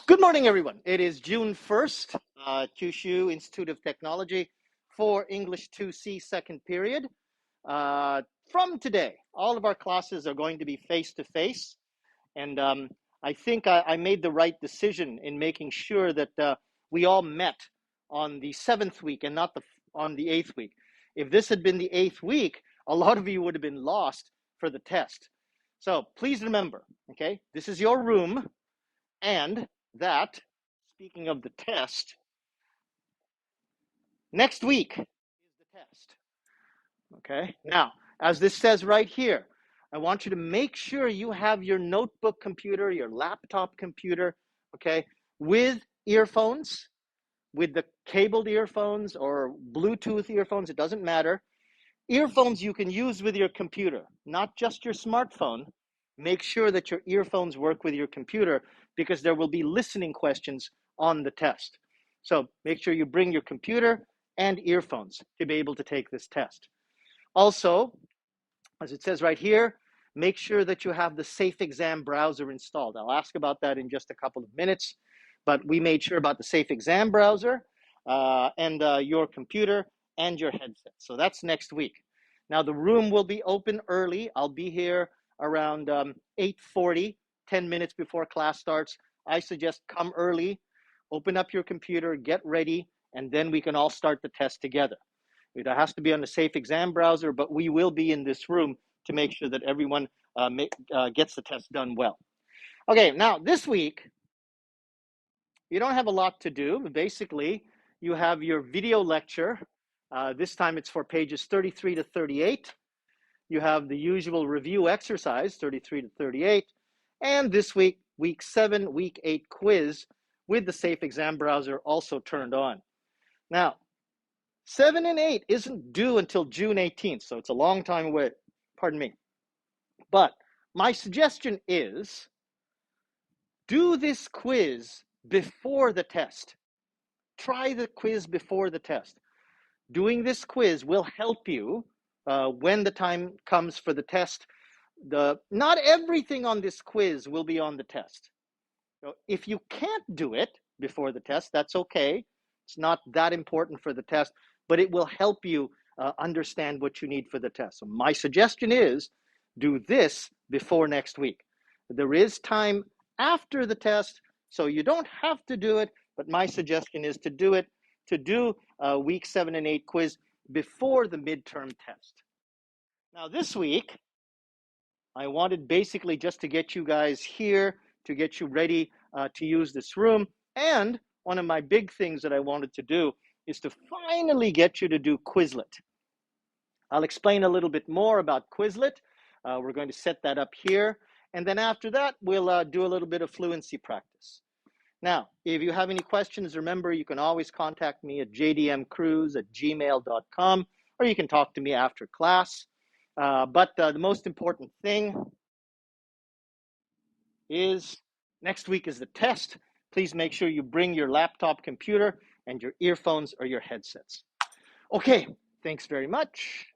Good morning, everyone. It is June 1st, Kyushu Institute of Technology for English 2C second period. From today, all of our classes are going to be face-to-face, and I think I made the right decision in making sure that we all met on the 7th week and not on the 8th week. If this had been the 8th week, a lot of you would have been lost for the test. So please remember, okay, this is your room, and that, speaking of the test, next week is the test. Okay, now, as this says right here, I want you to make sure you have your notebook computer, your laptop computer, okay, with earphones, with the cabled earphones or Bluetooth earphones, it doesn't matter. Earphones you can use with your computer, not just your smartphone. Make sure that your earphones work with your computer because there will be listening questions on the test. So make sure you bring your computer and earphones to be able to take this test. Also, as it says right here, make sure that you have the Safe Exam browser installed. I'll ask about that in just a couple of minutes, but we made sure about the Safe Exam browser and your computer and your headset. So that's next week. Now the room will be open early. I'll be here around 8:40, 10 minutes before class starts. I suggest come early, open up your computer, get ready, and then we can all start the test together. It has to be on the Safe Exam browser, but we will be in this room to make sure that everyone gets the test done well. Okay, now this week, you don't have a lot to do. Basically, you have your video lecture. This time it's for pages 33 to 38. You have the usual review exercise, 33 to 38. And this week, week 7, week 8 quiz with the Safe Exam browser also turned on. Now, 7 and 8 isn't due until June 18th, so it's a long time away. Pardon me. But my suggestion is do this quiz before the test. Try the quiz before the test. Doing this quiz will help you when the time comes for the test. Not everything on this quiz will be on the test. So if you can't do it before the test, that's okay. It's not that important for the test, but it will help you understand what you need for the test. So my suggestion is do this before next week. There is time after the test, so you don't have to do it, but my suggestion is to do it, to do week 7 and 8 quiz before the midterm test. Now this week, I wanted basically just to get you guys here, to get you ready to use this room. And one of my big things that I wanted to do is to finally get you to do Quizlet. I'll explain a little bit more about Quizlet. We're going to set that up here. And then after that, we'll do a little bit of fluency practice. Now, if you have any questions, remember, you can always contact me at jdmcruz@gmail.com, or you can talk to me after class. But the most important thing is next week is the test. Please make sure you bring your laptop computer and your earphones or your headsets. Okay, thanks very much.